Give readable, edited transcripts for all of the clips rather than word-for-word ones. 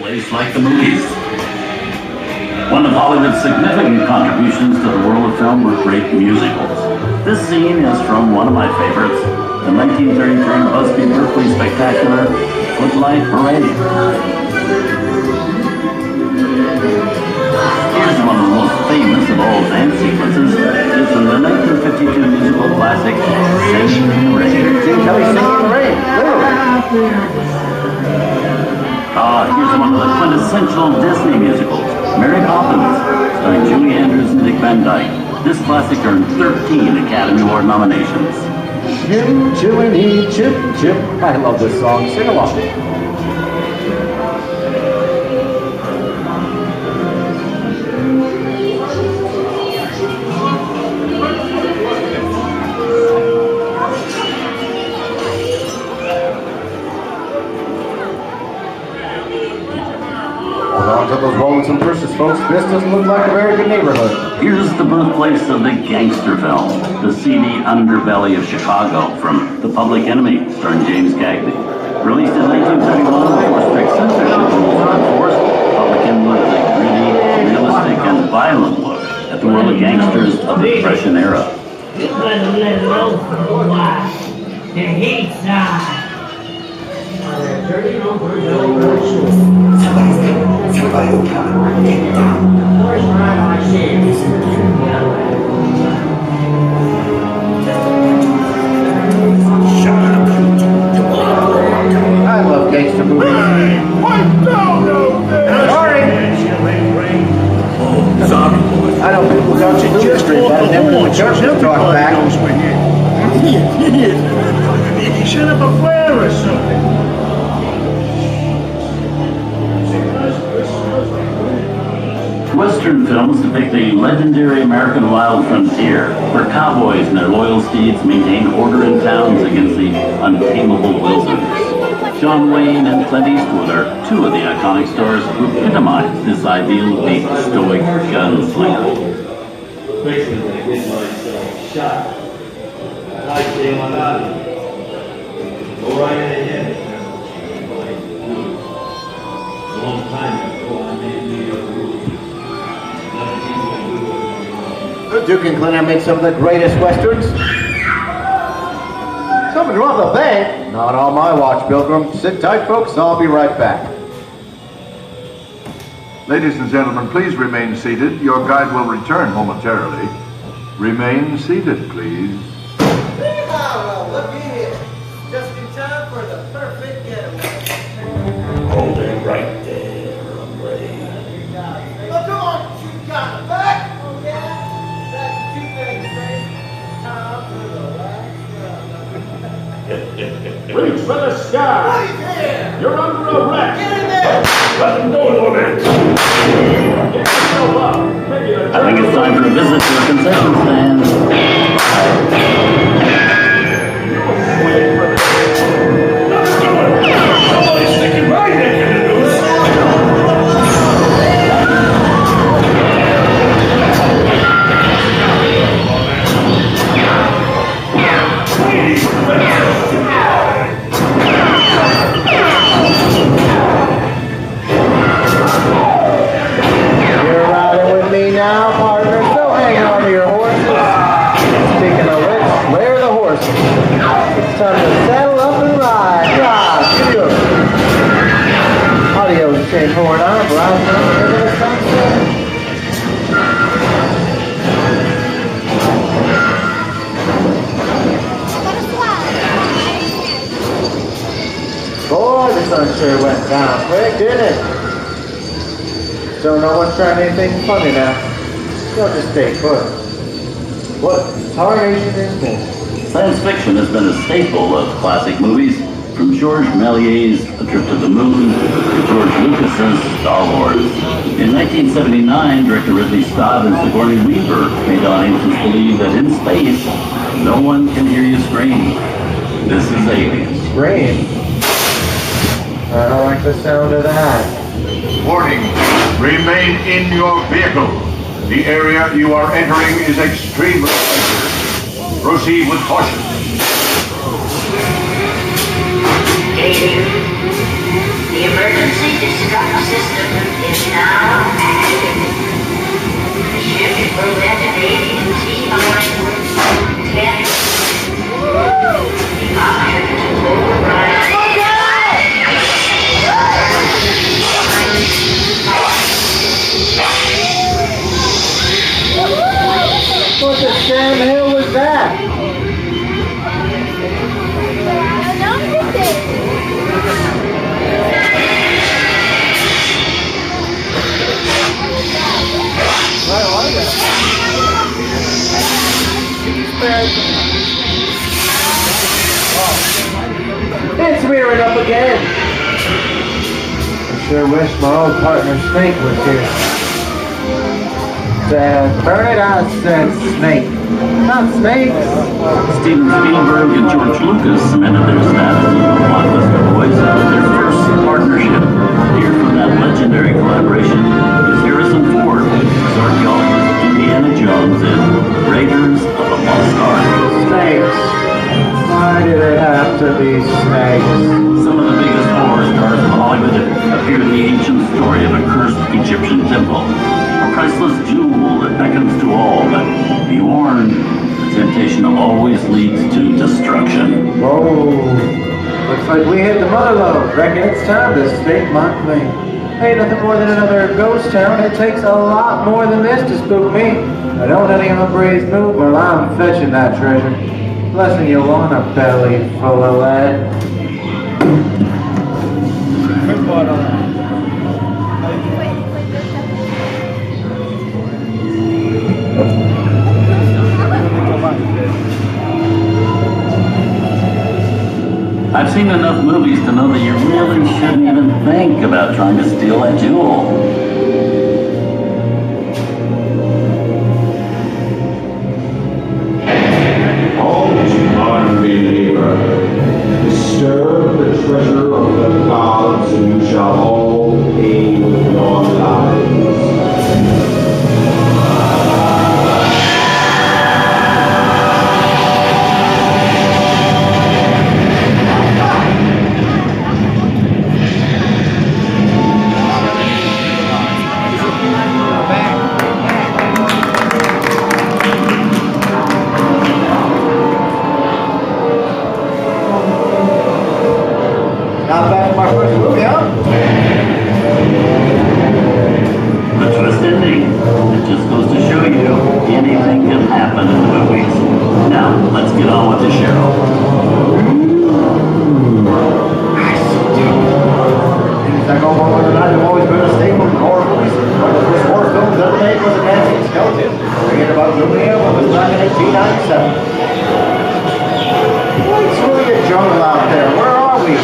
place like the movies. One of Hollywood's significant contributions to the world of film were great musicals. This scene is from one of my favorites, the 1933 Busby Berkeley spectacular, Footlight Parade. Here's one of the most famous of all dance sequences. It's from the 1952 musical classic, Singing in the Rain. Singing in the Rain, literally. Here's one of the quintessential Disney musicals, Mary Poppins, starring Julie Andrews and Dick Van Dyke. This classic earned 13 Academy Award nominations. Chim, chimney, chip, chip. I love this song. Sing along. To those rolls and purses, folks. This doesn't look like a very good neighborhood. Here's the birthplace of the gangster film, the seedy underbelly of Chicago, from The Public Enemy, starring James Cagney. Released in 1931 before strict censorship rules were enforced, Public Enemy is a gritty, realistic, and violent look at the world of gangsters of the Depression era. You better let it go for a while. The heat's on. Somebody will come and get down. Shut up. I love gangster movies. Sorry. Sorry. I don't think we'll go to the street, but I never knew the church to talk back. He should have a prayer or something. Western films depict the legendary American wild frontier, where cowboys and their loyal steeds maintain order in towns against the untamable wilderness. John Wayne and Clint Eastwood are two of the iconic stars who epitomize this ideal of the stoic gunslinger. Basically, they get myself shot. I came on out of it. Go right ahead. A long time ago, I made New York rules. The Duke and Clinton make some of the greatest westerns. Someone robbed the bank. Not on my watch, Pilgrim. Sit tight, folks. I'll be right back. Ladies and gentlemen, please remain seated. Your guide will return momentarily. Remain seated, please. Well, looky here. Just in time for the perfect getaway. Hold it right there, hombre. Oh, come on, you got it back. Oh, yeah. That's two things, baby. Time for the last Reach for the sky! Right there! You're under arrest! Get in there! Let them go, woman! Get yourself up! Maybe I think it's time for a visit to the concession stand. Somebody's sticking my neck in the noose! You're riding with me now, partner. So hang on to your horses. Speaking of which, where are the horses? It's time to saddle up and ride. God, you. Adios, St. Horn. I'm riding on the sunset. Boy, the sun sure went down quick, didn't it? So no one's trying anything funny now. They'll just stay put. What tarnation is this? Science fiction has been a staple of classic movies, from George Méliès's A Trip to the Moon to George Lucas's Star Wars. In 1979, director Ridley Scott and Sigourney Weaver made audiences believe that in space, no one can hear you scream. This is Aliens. Scream. I don't like the sound of that. Warning, remain in your vehicle. The area you are entering is extremely dangerous. Proceed with caution. The emergency distress system is now activated. The ship will detonate in T-minus 10. The option to override. What the damn hell was that? It's rearing up again. I sure wish my old partner Snake was here. Burn it, I said snake. Not snakes. Steven Spielberg and George Lucas cemented their status as the blockbuster boys with their first partnership. Here from that legendary collaboration is Harrison Ford as archaeologist Indiana Jones in Raiders of the Lost Ark. Snakes. Why did it have to be snakes? Some of the biggest horror stars of Hollywood appear in the ancient story of a cursed Egyptian temple. A priceless jewel that beckons to all, but be warned, the temptation always leads to destruction. Whoa. Looks like we hit the mother lode. Reckon it's time to stake my claim. Ain't nothing more than another ghost town. It takes a lot more than this to spook me. I don't any humbrays move while I'm fetching that treasure. Blessing you on a belly full of lead. I've seen enough movies to know that you really shouldn't even think about trying to steal that jewel. Unbeliever, disturb the treasure of the gods, and you shall all pay with your lives. Not bad for my first movie, huh? The twist ending. It just goes to show you anything can happen in the movies. Now, let's get on with the show. Things that go on with the night have always been a staple in horror movies. One of the first horror films ever made was A Dancing Skeleton. Forget about Lumia, but was back in 1897. What's really a jungle out there? Where are we?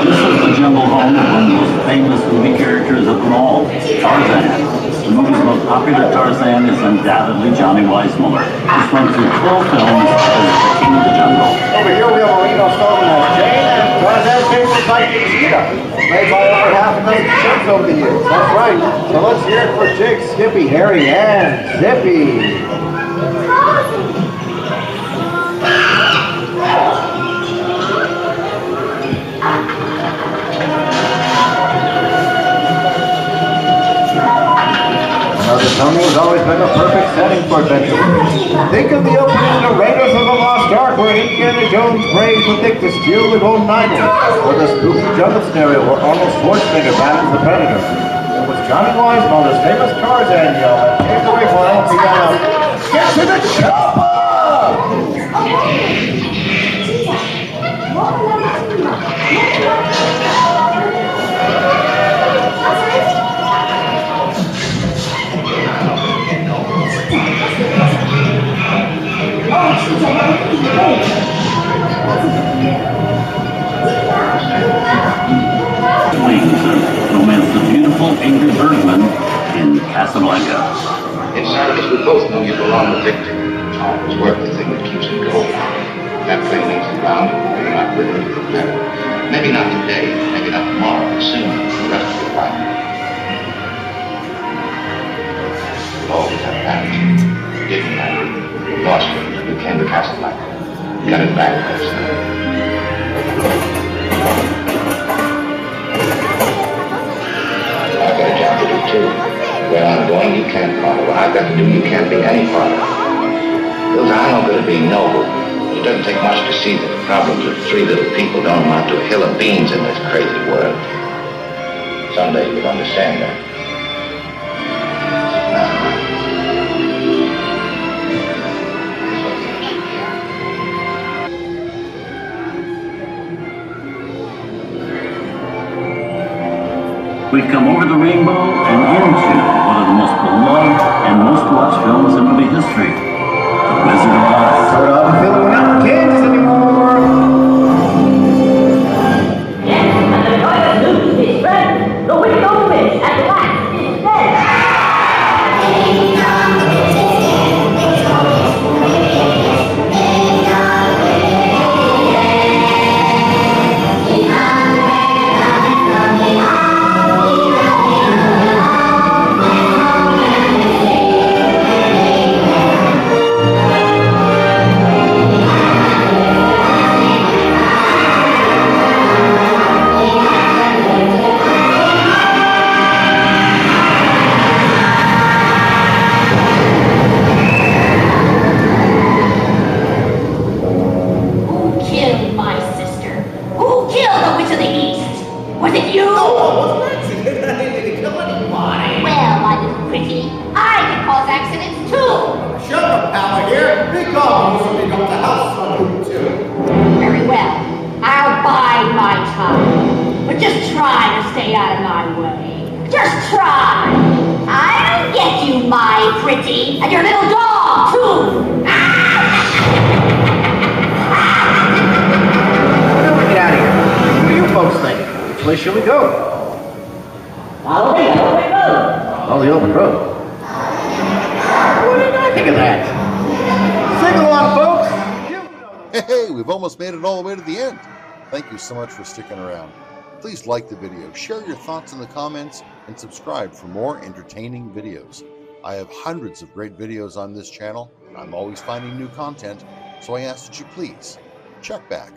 This is the jungle home of one of the most famous movie characters of them all, Tarzan. The movie's most popular Tarzan is undoubtedly Johnny Weissmuller, who's run through 12 films as the King of the Jungle. Over here we have Marino Sullivan as Jane and Tarzan's favorite sidekick Cheetah, played by over half a dozen chimps over the years. That's right. So let's hear it for Jake, Skippy, Harry, and Zippy. Another Tony has always been the perfect setting for adventure. Think of the opening to Raiders of the Lost Ark, where Indiana Jones braves the thick to steal the golden idol, or the spooky jungle scenario where Arnold Schwarzenegger battles the Predator. It was Johnny Weissmuller's famous Tarzan yell that paved the way for him to yell out, "Get to the chopper!" Wings and romance the beautiful Ingrid Bergman in Casablanca. Inside of us, we both know you belong to Victor. It's work the thing that keeps him going. That plane needs to ground, maybe not with it, maybe not today, maybe not tomorrow, but soon, the rest of your life. You always have plans. You didn't have it. You lost it. You came to Casablanca. You got it back last night. where I'm going, you can't follow. What I've got to do, you can't be any part of. Those are no good at being noble. It doesn't take much to see that the problems of three little people don't amount to a hill of beans in this crazy world. Someday you'll understand that. We've come over the rainbow and into one of the most beloved and most watched films in movie history, The Wizard of Oz. So it ought to feel we're not kids anymore. Yes, and the joyous news is spread. The wicked old witch at last is dead. And your little dog, too! Why don't we get out of here? What do you folks think? Which way should we go? Follow the open road. Oh, the open road. What did I think of that? Sing along, folks! Hey, we've almost made it all the way to the end. Thank you so much for sticking around. Please like the video, share your thoughts in the comments, and subscribe for more entertaining videos. I have hundreds of great videos on this channel, and I'm always finding new content, so I ask that you please check back.